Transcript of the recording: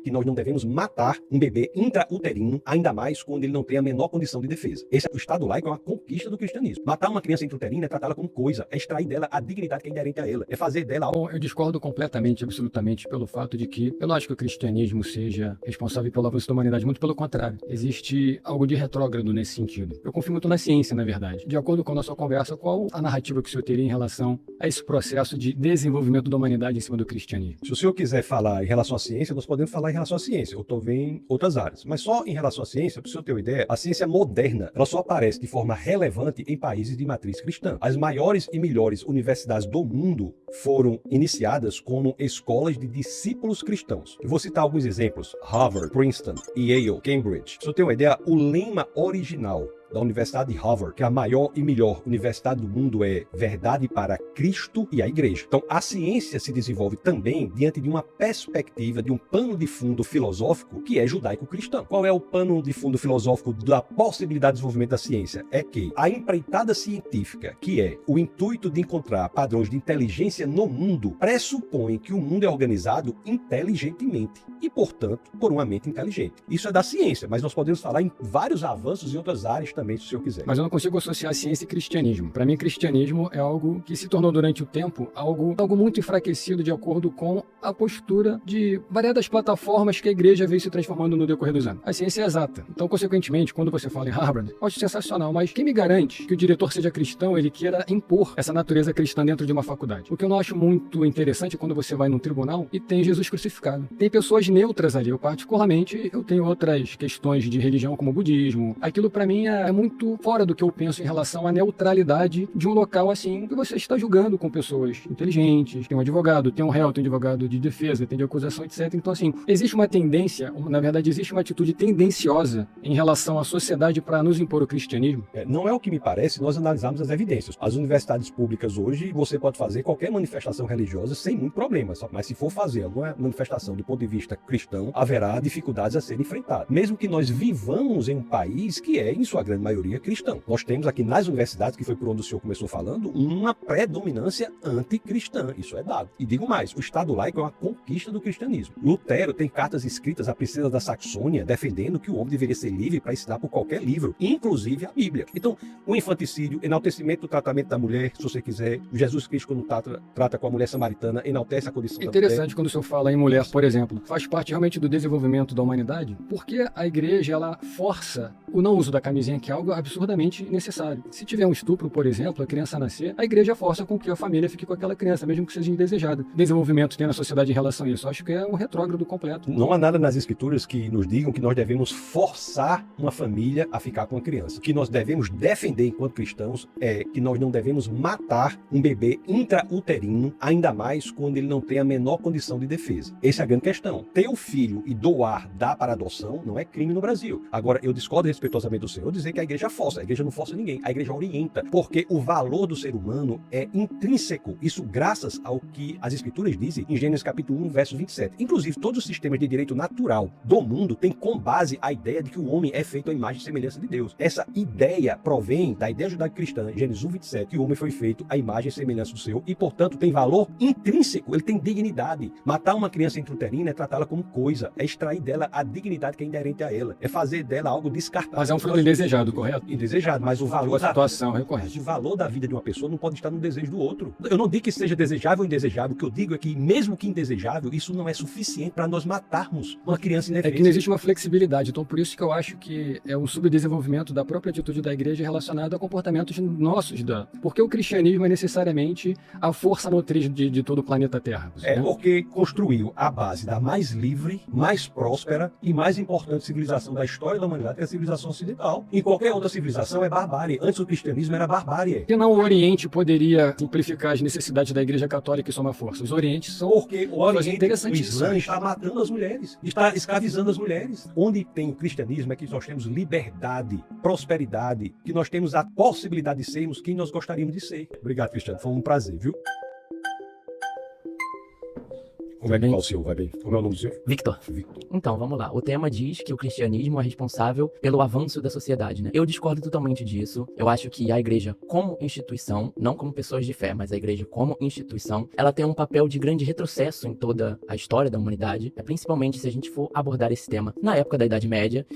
que nós não devemos matar um bebê intrauterino, ainda mais quando ele não tem a menor condição de defesa. O Estado laico é uma conquista do cristianismo. Matar uma criança intrauterina é tratá-la como coisa, é extrair dela a dignidade que é inerente a ela, é fazer dela algo. Bom, eu discordo completamente, absolutamente, pelo fato de que eu não acho que o cristianismo seja responsável pelo avanço da humanidade, muito pelo contrário. Existe algo de retrógrado nesse sentido. Eu confio muito na ciência, na verdade. De acordo com a nossa conversa, qual a narrativa que o senhor teria em relação a esse processo de desenvolvimento da humanidade em cima do cristianismo? Se o senhor quiser falar em relação à ciência, nós podemos falar em relação à ciência. Eu estou vendo em outras áreas. Mas só em relação à ciência, para o senhor ter uma ideia, a ciência moderna, ela só aparece de forma relevante em países de matriz cristã. As maiores e melhores universidades do mundo foram iniciadas como escolas de discípulos cristãos. Eu vou citar alguns exemplos: Harvard, Princeton, Yale, Cambridge. Se eu ter uma ideia, o lema original da Universidade de Harvard, que é a maior e melhor universidade do mundo, é verdade para Cristo e a Igreja. Então, a ciência se desenvolve também diante de uma perspectiva, de um pano de fundo filosófico que é judaico-cristão. Qual é o pano de fundo filosófico da possibilidade de desenvolvimento da ciência? É que a empreitada científica, que é o intuito de encontrar padrões de inteligência no mundo, pressupõe que o mundo é organizado inteligentemente e, portanto, por uma mente inteligente. Isso é da ciência, mas nós podemos falar em vários avanços em outras áreas também, se o senhor quiser. Mas eu não consigo associar ciência e cristianismo. Para mim, cristianismo é algo que se tornou durante o tempo algo muito enfraquecido de acordo com a postura de variadas plataformas que a igreja veio se transformando no decorrer dos anos. A ciência é exata. Então, consequentemente, quando você fala em Harvard, eu acho sensacional, mas quem me garante que o diretor seja cristão, ele queira impor essa natureza cristã dentro de uma faculdade? O que eu não acho muito interessante é quando você vai num tribunal e tem Jesus crucificado. Tem pessoas neutras ali. Eu, particularmente, eu tenho outras questões de religião, como o budismo. Aquilo, para mim, é muito fora do que eu penso em relação à neutralidade de um local assim, que você está julgando com pessoas inteligentes, tem um advogado, tem um réu, tem um advogado de defesa, tem de acusação, etc. Então, assim, existe uma tendência, na verdade, existe uma atitude tendenciosa em relação à sociedade para nos impor o cristianismo. Não é o que me parece nós analisarmos as evidências. As universidades públicas hoje, você pode fazer qualquer manifestação religiosa sem muito problema, mas se for fazer alguma manifestação do ponto de vista cristão, haverá dificuldades a serem enfrentadas. Mesmo que nós vivamos em um país que é, em sua grande maioria, cristão. Nós temos aqui nas universidades, que foi por onde o senhor começou falando, uma predominância anticristã. Isso é dado. E digo mais, o Estado laico é uma conquista do cristianismo. Lutero tem cartas escritas à princesa da Saxônia defendendo que o homem deveria ser livre para ensinar por qualquer livro, inclusive a Bíblia. Então, o infanticídio, enaltecimento do tratamento da mulher, se você quiser, Jesus Cristo, quando trata com a mulher samaritana, enaltece a condição da mulher. Interessante quando o senhor fala em mulher, por exemplo. Faz parte realmente do desenvolvimento da humanidade, porque a igreja, ela força o não uso da camisinha, que é algo absurdamente necessário. Se tiver um estupro, por exemplo, a criança nascer, a igreja força com que a família fique com aquela criança, mesmo que seja indesejada. Desenvolvimento tem na sociedade em relação a isso. Acho que é um retrógrado completo. Não há nada nas escrituras que nos digam que nós devemos forçar uma família a ficar com a criança. O que nós devemos defender enquanto cristãos é que nós não devemos matar um bebê intrauterino, ainda mais quando ele não tem a menor condição de defesa. Essa é a grande questão. Ter o filho e dar para adoção não é crime no Brasil. Agora, eu discordo respeitosamente do senhor dizer que a igreja força. A igreja não força ninguém, a igreja orienta, porque o valor do ser humano é intrínseco. Isso graças ao que as escrituras dizem em Gênesis capítulo 1, verso 27. Inclusive, todos os sistemas de direito natural do mundo têm como base a ideia de que o homem é feito à imagem e semelhança de Deus. Essa ideia provém da ideia judaico-cristã, Gênesis 1, 27, que o homem foi feito à imagem e semelhança do seu e, portanto, tem valor intrínseco, ele tem dignidade. Matar uma criança intrauterina é tratá-la como coisa, é extrair dela a dignidade que é inerente a ela, é fazer dela algo descartável. Mas é um fruto indesejado, correto? Indesejado, mas o valor da situação recorrente. O valor da vida de uma pessoa não pode estar no desejo do outro. Eu não digo que seja desejável ou indesejável, o que eu digo é que, mesmo que indesejável, isso não é suficiente para nós matarmos uma criança indefesa. É que não existe uma flexibilidade, então por isso que eu acho que é um subdesenvolvimento da própria atitude da igreja relacionado a comportamentos nossos, porque o cristianismo é necessariamente a força motriz de todo o planeta Terra. Porque construiu a base da mais livre, mais próspera e mais importante civilização da história da humanidade, que é a civilização ocidental. Em qualquer outra civilização é barbárie. Antes o cristianismo era barbárie. Que não o Oriente poderia simplificar as necessidades da Igreja Católica e soma força. Os Orientes são... Porque o Oriente, o Islã, está matando as mulheres, está escravizando as mulheres. Onde tem o cristianismo é que nós temos liberdade, prosperidade, que nós temos a possibilidade de sermos quem nós gostaríamos de ser. Obrigado, Cristiano. Foi um prazer, viu? Como é que vai o seu? Vai bem? Como é o nome do seu? Victor. Então, vamos lá. O tema diz que o cristianismo é responsável pelo avanço da sociedade, né? Eu discordo totalmente disso. Eu acho que a igreja como instituição, não como pessoas de fé, mas a igreja como instituição, ela tem um papel de grande retrocesso em toda a história da humanidade, principalmente se a gente for abordar esse tema na época da Idade Média.